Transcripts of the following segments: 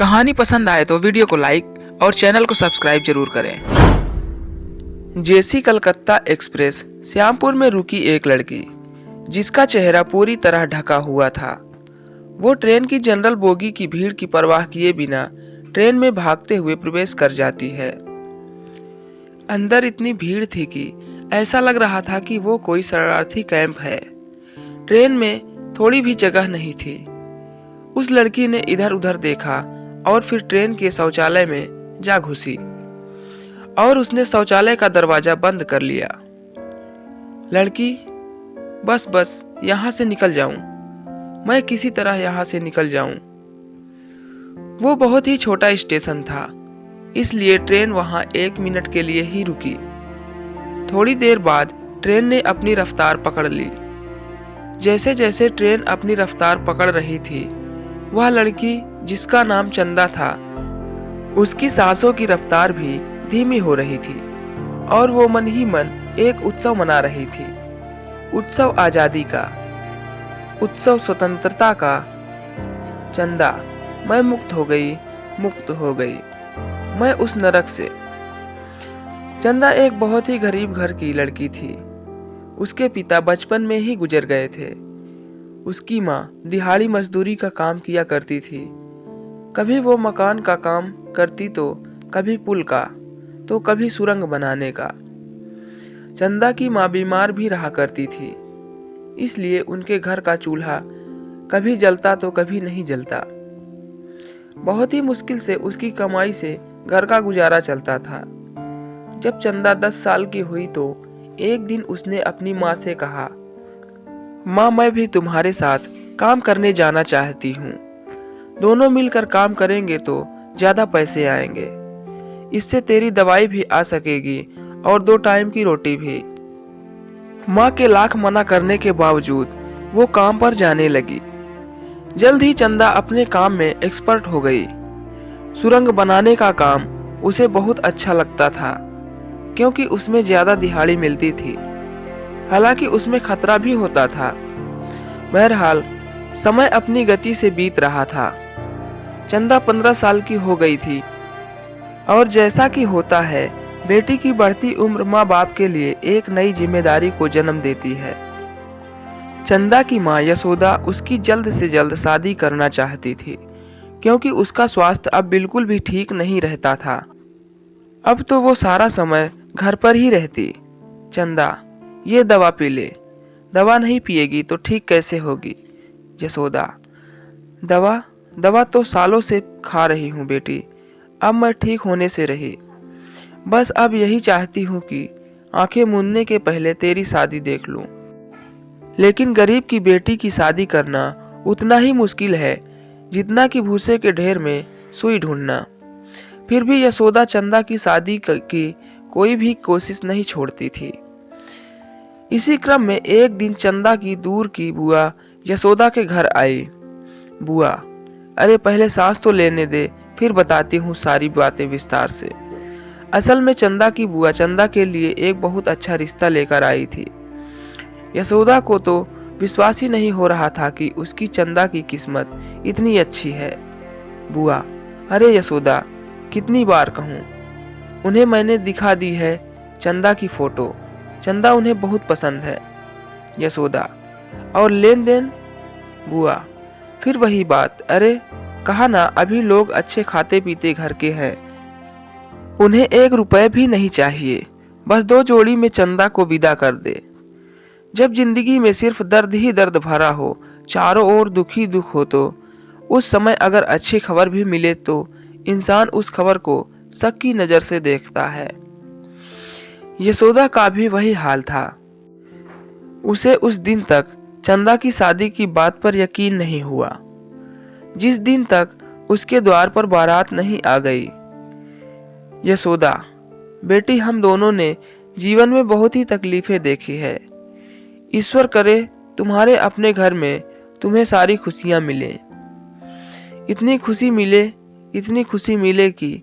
कहानी पसंद आए तो वीडियो को लाइक और चैनल को सब्सक्राइब जरूर करें। जेसी कलकत्ता एक्सप्रेस श्यामपुर में रुकी एक लड़की जिसका चेहरा पूरी तरह ढका हुआ था। वो ट्रेन की जनरल बोगी की भीड़ की परवाह किए बिना ट्रेन में भागते हुए प्रवेश कर जाती है। अंदर इतनी भीड़ थी कि ऐसा लग रहा था कि वो कोई शरणार्थी कैंप है। ट्रेन में थोड़ी भी जगह नहीं थी। उस लड़की ने इधर उधर देखा और फिर ट्रेन के शौचालय में जा घुसी और उसने शौचालय का दरवाजा बंद कर लिया। लड़की, बस यहाँ से निकल जाऊं, मैं किसी तरह यहाँ से निकल जाऊं। वो बहुत ही छोटा स्टेशन था, इसलिए ट्रेन वहां 1 मिनट के लिए ही रुकी। थोड़ी देर बाद ट्रेन ने अपनी रफ्तार पकड़ ली। जैसे जैसे ट्रेन अपनी रफ्तार पकड़ रही थी, वह लड़की जिसका नाम चंदा था, उसकी सांसों की रफ्तार भी धीमी हो रही थी और वो मन ही मन एक उत्सव मना रही थी। उत्सव आजादी का, उत्सव स्वतंत्रता का। चंदा, मैं मुक्त हो गई मैं उस नरक से। चंदा एक बहुत ही गरीब घर की लड़की थी। उसके पिता बचपन में ही गुजर गए थे। उसकी माँ दिहाड़ी मजदूरी का काम किया करती थी। कभी वो मकान का काम करती तो कभी पुल का, तो कभी सुरंग बनाने का। चंदा की माँ बीमार भी रहा करती थी, इसलिए उनके घर का चूल्हा कभी जलता तो कभी नहीं जलता। बहुत ही मुश्किल से उसकी कमाई से घर का गुजारा चलता था। जब चंदा 10 साल की हुई तो एक दिन उसने अपनी माँ से कहा, माँ, मैं भी तुम्हारे साथ काम करने जाना चाहती हूँ। दोनों मिलकर काम करेंगे तो ज्यादा पैसे आएंगे। इससे तेरी दवाई भी आ सकेगी और 2 टाइम की रोटी भी। माँ के लाख मना करने के बावजूद वो काम पर जाने लगी। जल्द ही चंदा अपने काम में एक्सपर्ट हो गई। सुरंग बनाने का काम उसे बहुत अच्छा लगता था, क्योंकि उसमें ज्यादा दिहाड़ी मिलती थी। हालांकि उसमें खतरा भी होता था। बहरहाल समय अपनी गति से बीत रहा था। चंदा 15 साल की हो गई थी और जैसा कि होता है, बेटी की बढ़ती उम्र माँ बाप के लिए एक नई जिम्मेदारी को जन्म देती है। चंदा की माँ यशोदा उसकी जल्द से जल्द शादी करना चाहती थी, क्योंकि उसका स्वास्थ्य अब बिल्कुल भी ठीक नहीं रहता था। अब तो वो सारा समय घर पर ही रहती। चंदा, ये दवा पी ले। दवा नहीं पिएगी तो ठीक कैसे होगी? यशोदा, दवा तो सालों से खा रही हूँ बेटी, अब मैं ठीक होने से रही। बस अब यही चाहती हूँ कि आंखें मूंदने के पहले तेरी शादी देख लूं। लेकिन गरीब की बेटी की शादी करना उतना ही मुश्किल है जितना कि भूसे के ढेर में सुई ढूंढना। फिर भी यशोदा चंदा की शादी की कोई भी कोशिश नहीं छोड़ती थी। इसी क्रम में एक दिन चंदा की दूर की बुआ यशोदा के घर आई। बुआ, अरे पहले सांस तो लेने दे, फिर बताती हूँ सारी बातें विस्तार से। असल में चंदा की बुआ चंदा के लिए एक बहुत अच्छा रिश्ता लेकर आई थी। यशोदा को तो विश्वास ही नहीं हो रहा था कि उसकी चंदा की किस्मत इतनी अच्छी है। बुआ, अरे यशोदा, कितनी बार कहूँ, उन्हें मैंने दिखा दी है चंदा की फोटो। चंदा उन्हें बहुत पसंद है। यशोदा, और लेन देन? बुआ, फिर वही बात। अरे कहा ना, अभी लोग अच्छे खाते पीते घर के हैं, उन्हें 1 रुपए भी नहीं चाहिए। बस 2 जोड़ी में चंदा को विदा कर दे। जब जिंदगी में सिर्फ दर्द ही दर्द भरा हो, चारों ओर दुख ही दुख हो, तो उस समय अगर अच्छी खबर भी मिले तो इंसान उस खबर को शक की नजर से देखता है। यशोदा का भी वही हाल था। उसे उस दिन तक चंदा की शादी की बात पर यकीन नहीं हुआ, जिस दिन तक उसके द्वार पर बारात नहीं आ गई। यशोदा, बेटी, हम दोनों ने जीवन में बहुत ही तकलीफें देखी है। ईश्वर करे तुम्हारे अपने घर में तुम्हें सारी खुशियां मिले। इतनी खुशी मिले कि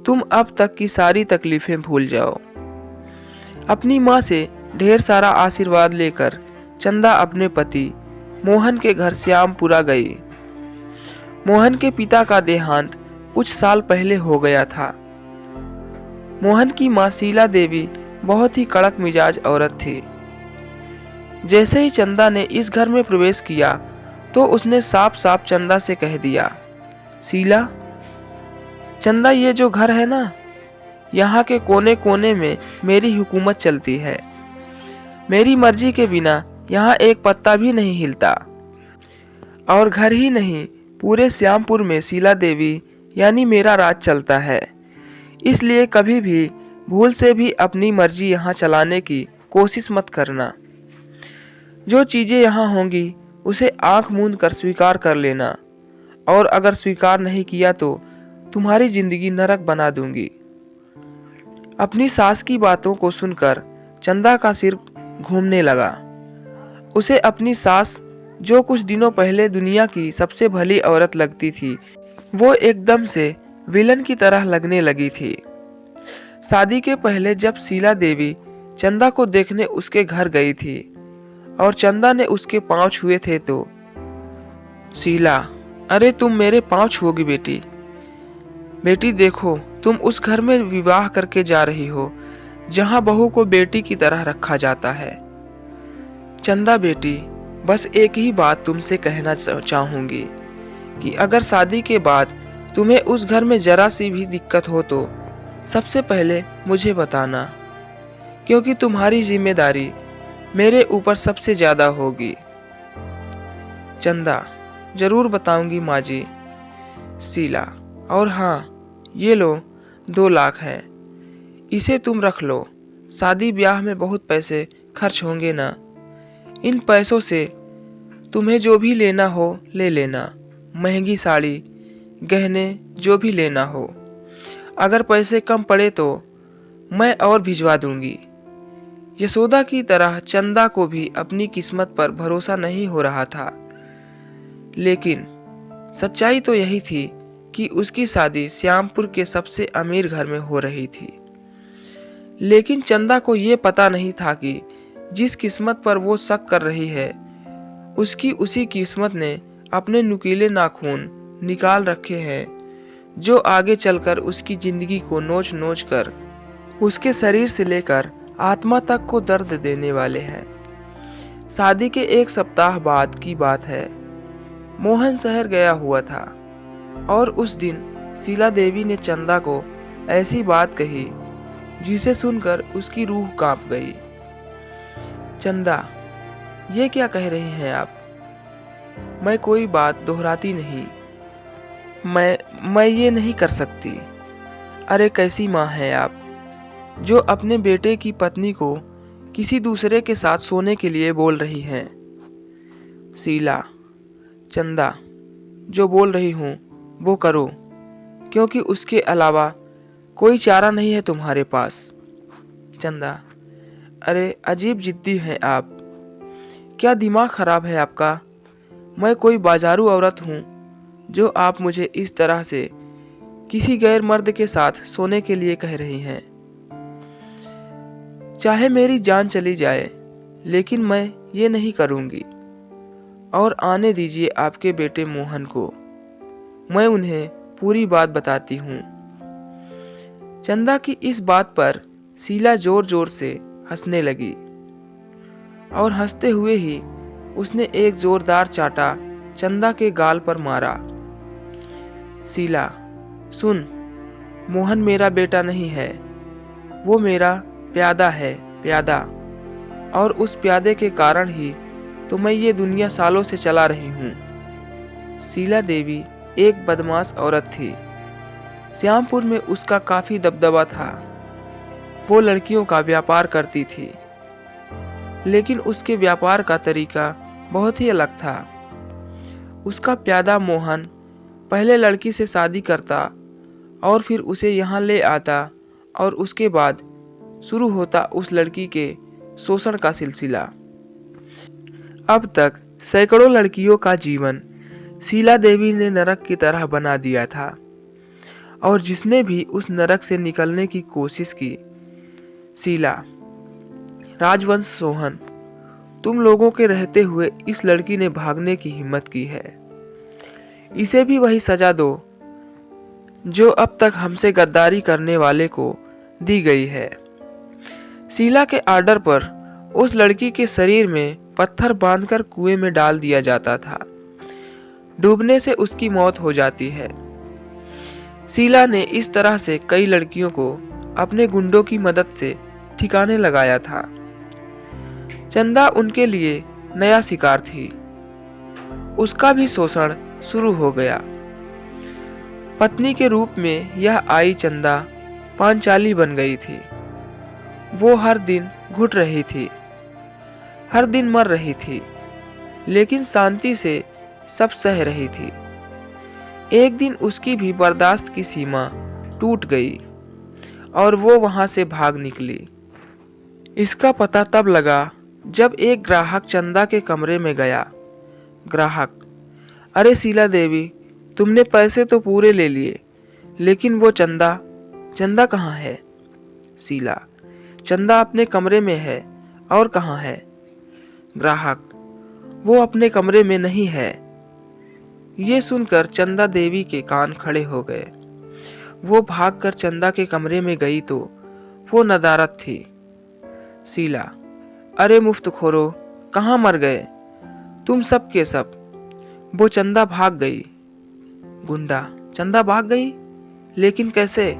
तुम अब तक की सारी तकलीफें भूल जाओ। अपनी माँ से ढेर सारा आशीर्वाद लेकर चंदा अपने पति मोहन के घर श्यामपुरा गई। मोहन के पिता का देहांत कुछ साल पहले हो गया था। मोहन की मां शीला देवी बहुत ही कड़क मिजाज औरत थी। जैसे ही चंदा ने इस घर में प्रवेश किया तो उसने साफ साफ चंदा से कह दिया, शीला, चंदा, ये जो घर है ना, यहाँ के कोने कोने में मेरी हुकूमत चलती है। मेरी मर्जी के बिना यहाँ एक पत्ता भी नहीं हिलता। और घर ही नहीं, पूरे श्यामपुर में शीला देवी यानी मेरा राज चलता है। इसलिए कभी भी भूल से भी अपनी मर्जी यहाँ चलाने की कोशिश मत करना। जो चीज़ें यहाँ होंगी उसे आंख मूंद कर स्वीकार कर लेना, और अगर स्वीकार नहीं किया तो तुम्हारी जिंदगी नरक बना दूंगी। अपनी सास की बातों को सुनकर चंदा का सिर घूमने लगा। उसे अपनी सास, जो कुछ दिनों पहले दुनिया की सबसे भली औरत लगती थी, वो एकदम से विलन की तरह लगने लगी थी। शादी के पहले जब शीला देवी चंदा को देखने उसके घर गई थी और चंदा ने उसके पांव छुए थे तो, शीला, अरे तुम मेरे पांव छुओगी बेटी? बेटी देखो, तुम उस घर में विवाह करके जा रही हो जहां बहू को बेटी की तरह रखा जाता है। चंदा बेटी, बस एक ही बात तुमसे कहना चाहूंगी कि अगर शादी के बाद तुम्हें उस घर में जरा सी भी दिक्कत हो तो सबसे पहले मुझे बताना, क्योंकि तुम्हारी जिम्मेदारी मेरे ऊपर सबसे ज्यादा होगी। चंदा, जरूर बताऊंगी माँ जी। शीला, और हाँ, ये लो 2 लाख है, इसे तुम रख लो। शादी ब्याह में बहुत पैसे खर्च होंगे ना, इन पैसों से तुम्हें जो भी लेना हो ले लेना। महंगी साड़ी, गहने, जो भी लेना हो। अगर पैसे कम पड़े तो मैं और भिजवा दूंगी। यशोदा की तरह चंदा को भी अपनी किस्मत पर भरोसा नहीं हो रहा था, लेकिन सच्चाई तो यही थी कि उसकी शादी श्यामपुर के सबसे अमीर घर में हो रही थी। लेकिन चंदा को ये पता नहीं था कि जिस किस्मत पर वो शक कर रही है, उसकी उसी किस्मत ने अपने नुकीले नाखून निकाल रखे हैं, जो आगे चलकर उसकी जिंदगी को नोच नोच कर उसके शरीर से लेकर आत्मा तक को दर्द देने वाले हैं। शादी के 1 सप्ताह बाद की बात है। मोहन शहर गया हुआ था और उस दिन शीला देवी ने चंदा को ऐसी बात कही जिसे सुनकर उसकी रूह कांप गई। चंदा, ये क्या कह रही हैं आप? मैं कोई बात दोहराती नहीं। मैं ये नहीं कर सकती। अरे कैसी माँ हैं आप, जो अपने बेटे की पत्नी को किसी दूसरे के साथ सोने के लिए बोल रही हैं। शीला, चंदा, जो बोल रही हूँ वो करो, क्योंकि उसके अलावा कोई चारा नहीं है तुम्हारे पास। चंदा, अरे अजीब जिद्दी हैं आप, क्या दिमाग खराब है आपका? मैं कोई बाजारू औरत हूँ जो आप मुझे इस तरह से किसी गैर मर्द के साथ सोने के लिए कह रही हैं? चाहे मेरी जान चली जाए, लेकिन मैं ये नहीं करूँगी। और आने दीजिए आपके बेटे मोहन को, मैं उन्हें पूरी बात बताती हूँ। चंदा की इस बात पर शीला जोर जोर से हंसने लगी और हंसते हुए ही उसने एक जोरदार चाटा चंदा के गाल पर मारा। शीला, सुन, मोहन मेरा बेटा नहीं है, वो मेरा प्यादा है, प्यादा। और उस प्यादे के कारण ही तो मैं ये दुनिया सालों से चला रही हूँ। शीला देवी एक बदमाश औरत थी। श्यामपुर में उसका काफी दबदबा था। वो लड़कियों का व्यापार करती थी, लेकिन उसके व्यापार का तरीका बहुत ही अलग था। उसका प्यादा मोहन पहले लड़की से शादी करता और फिर उसे यहाँ ले आता, और उसके बाद शुरू होता उस लड़की के शोषण का सिलसिला। अब तक सैकड़ों लड़कियों का जीवन शीला देवी ने नरक की तरह बना दिया था, और जिसने भी उस नरक से निकलने की कोशिश की, शीला, राजवंश सोहन, तुम लोगों के रहते हुए इस लड़की ने भागने की हिम्मत की है। इसे भी वही सजा दो जो अब तक हमसे गद्दारी करने वाले को दी गई है। शीला के आर्डर पर उस लड़की के शरीर में पत्थर बांधकर कुएं में डाल दिया जाता था। डूबने से उसकी मौत हो जाती है। शीला ने इस तरह से कई लड़कियों को अपने गुंडों की मदद से ठिकाने लगाया था। चंदा उनके लिए नया शिकार थी। उसका भी शोषण शुरू हो गया। पत्नी के रूप में यह आई चंदा पांचाली बन गई थी। वो हर दिन घुट रही थी, हर दिन मर रही थी, लेकिन शांति से सब सह रही थी। एक दिन उसकी भी बर्दाश्त की सीमा टूट गई और वो वहां से भाग निकली। इसका पता तब लगा जब एक ग्राहक चंदा के कमरे में गया। ग्राहक: अरे शीला देवी, तुमने पैसे तो पूरे ले लिए, लेकिन वो चंदा कहाँ है? शीला: चंदा अपने कमरे में है। और कहाँ है? ग्राहक: वो अपने कमरे में नहीं है। ये सुनकर चंदा देवी के कान खड़े हो गए। वो भागकर चंदा के कमरे में गई तो वो नदारद थी। शीला: अरे मुफ्तखोरो, कहाँ मर गए तुम सब के सब? वो चंदा भाग गई। गुंडा: चंदा भाग गई? लेकिन कैसे?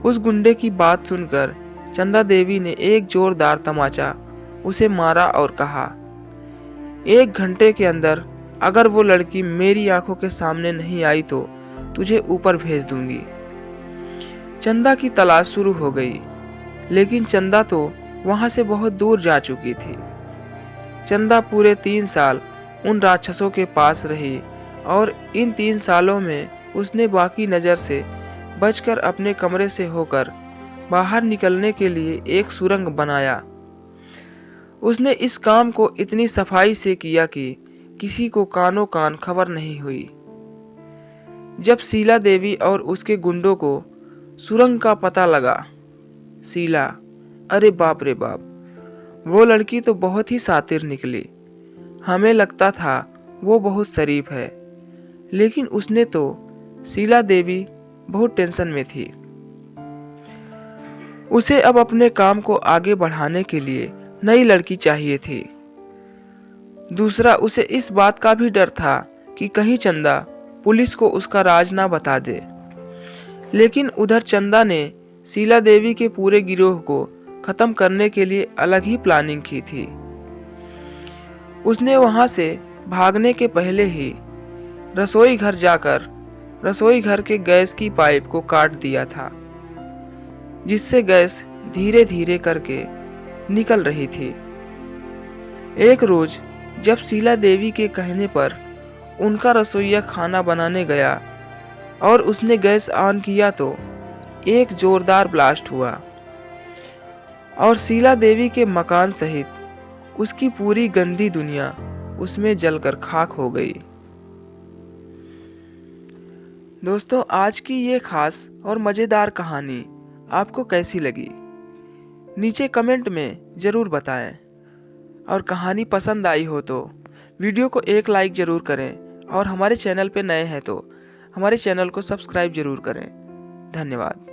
उस गुंडे की बात सुनकर चंदा देवी ने एक जोरदार तमाचा उसे मारा और कहा, 1 घंटे के अंदर अगर वो लड़की मेरी आंखों के सामने नहीं आई तो तुझे ऊपर भेज दूंगी। चंदा की तलाश शुरू हो गई, लेकिन चंदा तो वहां से बहुत दूर जा चुकी थी। चंदा पूरे 3 साल उन राक्षसों के पास रही और इन 3 सालों में उसने बाकी नज़र से बचकर अपने कमरे से होकर बाहर निकलने के लिए एक सुरंग बनाया। उसने इस काम को इतनी सफाई से किया कि किसी को कानो कान खबर नहीं हुई। जब शीला देवी और उसके गुंडों को सुरंग का पता लगा, शीला: अरे बाप रे बाप, वो लड़की तो बहुत ही शातिर निकली। हमें लगता था वो बहुत शरीफ है, लेकिन उसने तो शीला देवी बहुत टेंशन में थी। उसे अब अपने काम को आगे बढ़ाने के लिए नई लड़की चाहिए थी। दूसरा, उसे इस बात का भी डर था कि कहीं चंदा पुलिस को उसका राज ना बता दे। लेकिन उधर चंदा ने शीला देवी के पूरे गिरोह को खत्म करने के लिए अलग ही प्लानिंग की थी। उसने वहां से भागने के पहले ही रसोई घर जाकर रसोई घर के गैस की पाइप को काट दिया था, जिससे गैस धीरे धीरे करके निकल रही थी। एक रोज जब शीला देवी के कहने पर उनका रसोइया खाना बनाने गया और उसने गैस ऑन किया तो एक जोरदार ब्लास्ट हुआ और शीला देवी के मकान सहित उसकी पूरी गंदी दुनिया उसमें जलकर खाक हो गई। दोस्तों, आज की ये खास और मज़ेदार कहानी आपको कैसी लगी? नीचे कमेंट में ज़रूर बताएं। और कहानी पसंद आई हो तो वीडियो को एक लाइक ज़रूर करें और हमारे चैनल पे नए हैं तो हमारे चैनल को सब्सक्राइब ज़रूर करें। धन्यवाद।